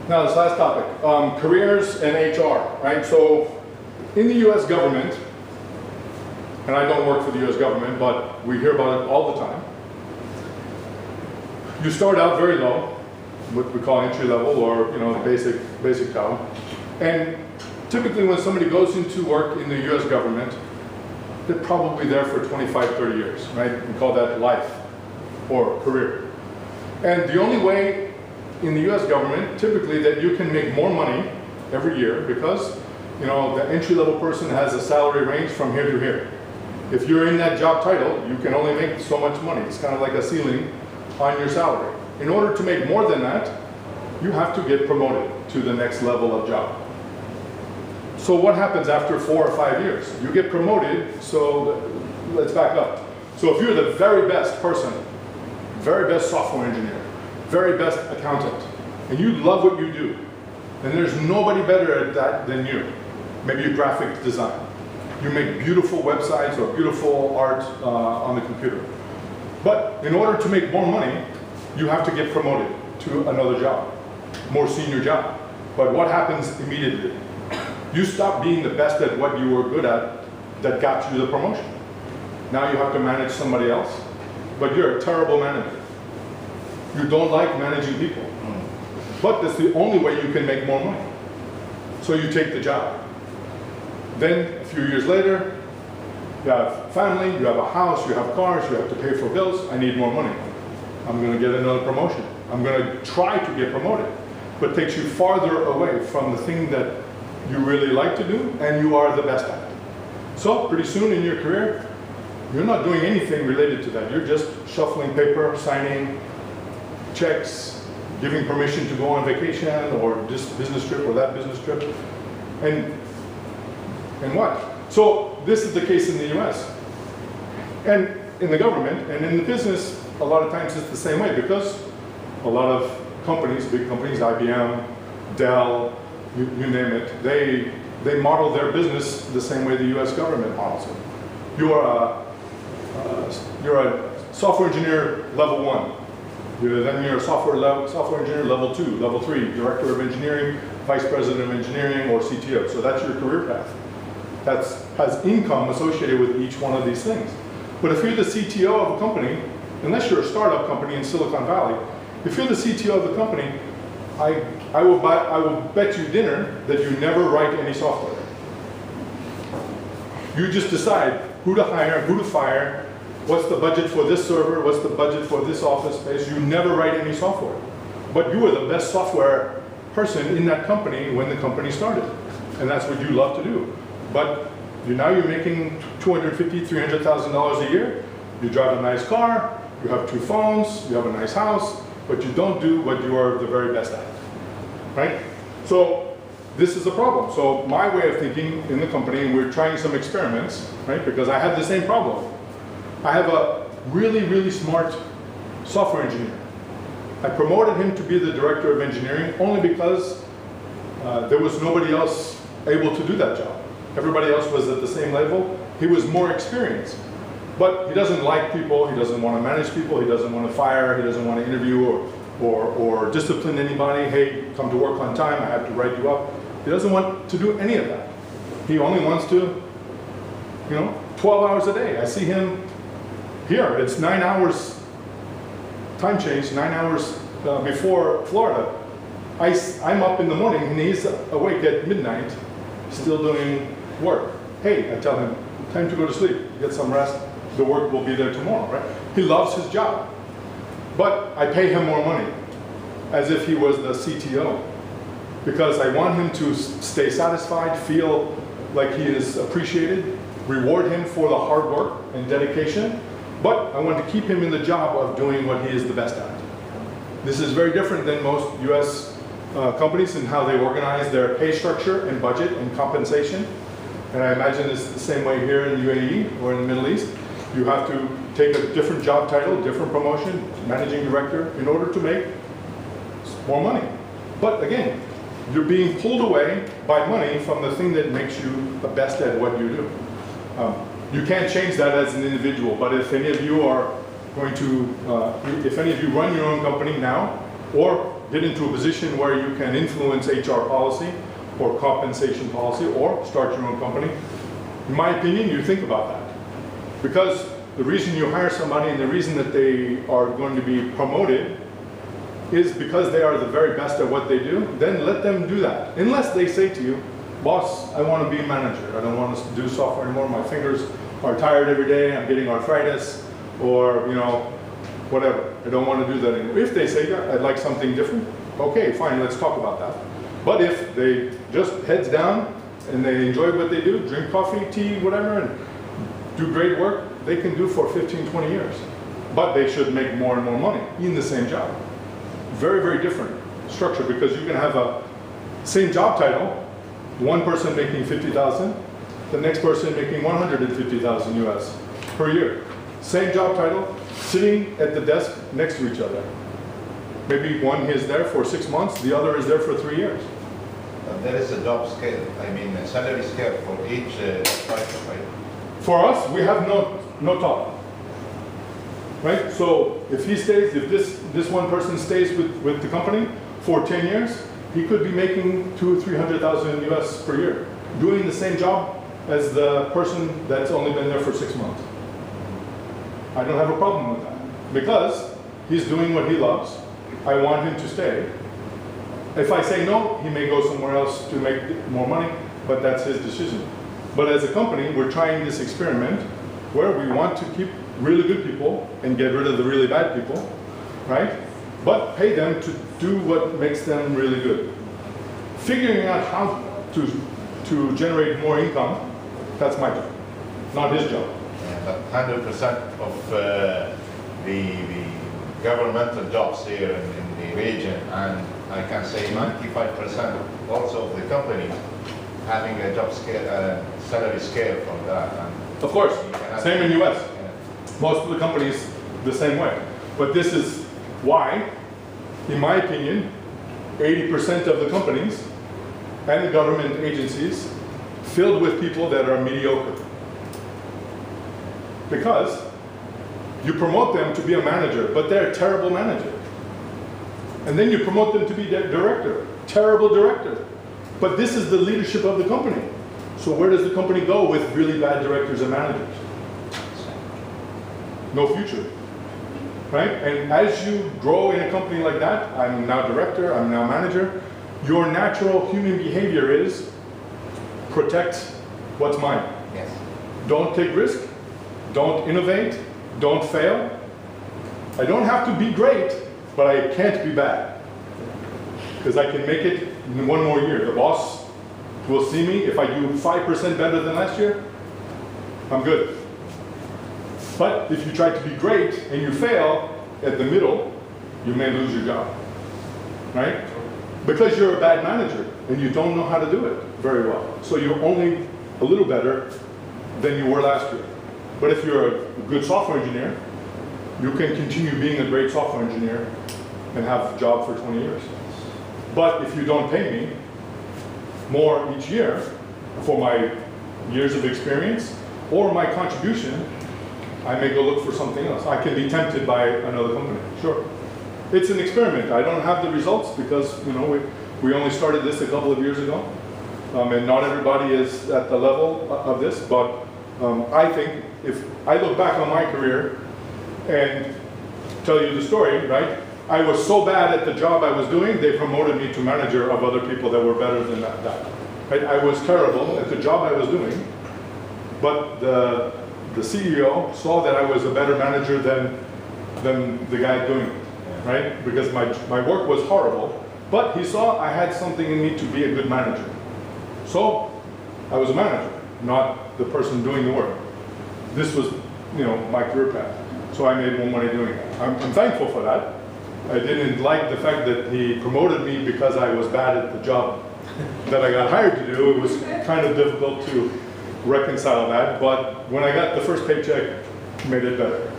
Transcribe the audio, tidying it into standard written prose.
Now this last topic, careers and HR, right? So in the US government, and I don't work for the US government, but we hear about it all the time. You start out very low, what we call entry level or basic job. And typically when somebody goes into work in the US government, they're probably there for 25, 30 years, right? We call that life or career. And the only way in the US government, typically, that you can make more money every year because the entry-level person has a salary range from here to here. If you're in that job title, you can only make so much money. It's kind of like a ceiling on your salary. In order to make more than that, you have to get promoted to the next level of job. So what happens after 4 or 5 years? You get promoted, so let's back up. So if you're the very best person, very best software engineer, very best accountant, and you love what you do, and there's nobody better at that than you. Maybe you graphic design. You make beautiful websites or beautiful art on the computer. But in order to make more money, you have to get promoted to another job, more senior job. But what happens immediately? You stop being the best at what you were good at that got you the promotion. Now you have to manage somebody else, but you're a terrible manager. You don't like managing people. But that's the only way you can make more money. So you take the job. Then a few years later, you have family, you have a house, you have cars, you have to pay for bills. I need more money. I'm going to get another promotion. I'm going to try to get promoted. But it takes you farther away from the thing that you really like to do and you are the best at it. So pretty soon in your career, you're not doing anything related to that. You're just shuffling paper, signing checks, giving permission to go on vacation or this business trip or that business trip. And what? So this is the case in the US. And in the government and in the business, a lot of times it's the same way because a lot of companies, big companies, IBM, Dell, you name it, they model their business the same way the US government models it. You're a software engineer level 1. Then you're a software engineer level 2, level 3, director of engineering, vice president of engineering, or CTO. So that's your career path. That has income associated with each one of these things. But if you're the CTO of a company, unless you're a startup company in Silicon Valley, if you're the CTO of the company, I will bet you dinner that you never write any software. You just decide who to hire, who to fire, what's the budget for this server, what's the budget for this office space. You never write any software. But you were the best software person in that company when the company started. And that's what you love to do. But now you're making $250,000, $300,000 a year. You drive a nice car, you have 2 phones, you have a nice house, but you don't do what you are the very best at, right? So this is a problem. So my way of thinking in the company, and we're trying some experiments, right? Because I had the same problem. I have a really, really smart software engineer. I promoted him to be the director of engineering only because there was nobody else able to do that job. Everybody else was at the same level. He was more experienced. But he doesn't like people, he doesn't want to manage people, he doesn't want to fire, he doesn't want to interview or discipline anybody. Hey, come to work on time, I have to write you up. He doesn't want to do any of that. He only wants to, 12 hours a day. I see him here, it's 9 hours time change, 9 hours before Florida. I'm up in the morning and he's awake at midnight, still doing work. Hey, I tell him, time to go to sleep, get some rest. The work will be there tomorrow, right? He loves his job. But I pay him more money, as if he was the CTO. Because I want him to stay satisfied, feel like he is appreciated, reward him for the hard work and dedication, but I want to keep him in the job of doing what he is the best at. This is very different than most US companies in how they organize their pay structure and budget and compensation. And I imagine it's the same way here in the UAE or in the Middle East. You have to take a different job title, different promotion, managing director, in order to make more money. But again, you're being pulled away by money from the thing that makes you the best at what you do. You can't change that as an individual, but if any of you are going to, if any of you run your own company now, or get into a position where you can influence HR policy or compensation policy or start your own company, in my opinion, you think about that. Because the reason you hire somebody and the reason that they are going to be promoted is because they are the very best at what they do, then let them do that. Unless they say to you, boss, I want to be a manager. I don't want to do software anymore. My fingers are tired every day. I'm getting arthritis, or whatever. I don't want to do that anymore. If they say, yeah, I'd like something different, okay, fine, let's talk about that. But if they just heads down and they enjoy what they do, drink coffee, tea, whatever, and do great work, they can do for 15, 20 years. But they should make more and more money in the same job. Very, very different structure, because you can have a same job title, one person making 50,000, the next person making 150,000 US per year. Same job title, sitting at the desk next to each other. Maybe one is there for 6 months, the other is there for 3 years. There is a job scale, a salary scale for each title, right? For us, we have no top. Right? So if he stays, if this one person stays with the company for 10 years, he could be making 200,000 or 300,000 US per year, doing the same job as the person that's only been there for 6 months. I don't have a problem with that, because he's doing what he loves. I want him to stay. If I say no, he may go somewhere else to make more money, but that's his decision. But as a company, we're trying this experiment where we want to keep really good people and get rid of the really bad people, right? But pay them to do what makes them really good. Figuring out how to generate more income, that's my job, not his job. Yeah, but 100% of the governmental jobs here in the region, and I can say 95% also of the companies having a job scale, salary scale from that. And of course, same in US. Most of the companies the same way. But this is why, in my opinion, 80% of the companies and the government agencies filled with people that are mediocre. Because you promote them to be a manager, but they're a terrible manager. And then you promote them to be director, terrible director. But this is the leadership of the company. So where does the company go with really bad directors and managers? No future, right? And as you grow in a company like that, I'm now director, I'm now manager, your natural human behavior is protect what's mine. Yes. Don't take risk, don't innovate, don't fail. I don't have to be great, but I can't be bad, because I can make it in one more year. The boss will see me. If I do 5% better than last year, I'm good. But if you try to be great and you fail at the middle, you may lose your job, right? Because you're a bad manager and you don't know how to do it very well. So you're only a little better than you were last year. But if you're a good software engineer, you can continue being a great software engineer and have a job for 20 years. But if you don't pay me more each year for my years of experience or my contribution, I may go look for something else. I can be tempted by another company, sure. It's an experiment. I don't have the results because we only started this a couple of years ago. And not everybody is at the level of this, but I think if I look back on my career and tell you the story, right? I was so bad at the job I was doing, they promoted me to manager of other people that were better than that. Right? I was terrible at the job I was doing, but the CEO saw that I was a better manager than the guy doing it, right? Because my work was horrible, but he saw I had something in me to be a good manager. So I was a manager, not the person doing the work. This was, my career path. So I made more money doing it. I'm thankful for that. I didn't like the fact that he promoted me because I was bad at the job that I got hired to do. It was kind of difficult to reconcile that, but when I got the first paycheck, it made it better.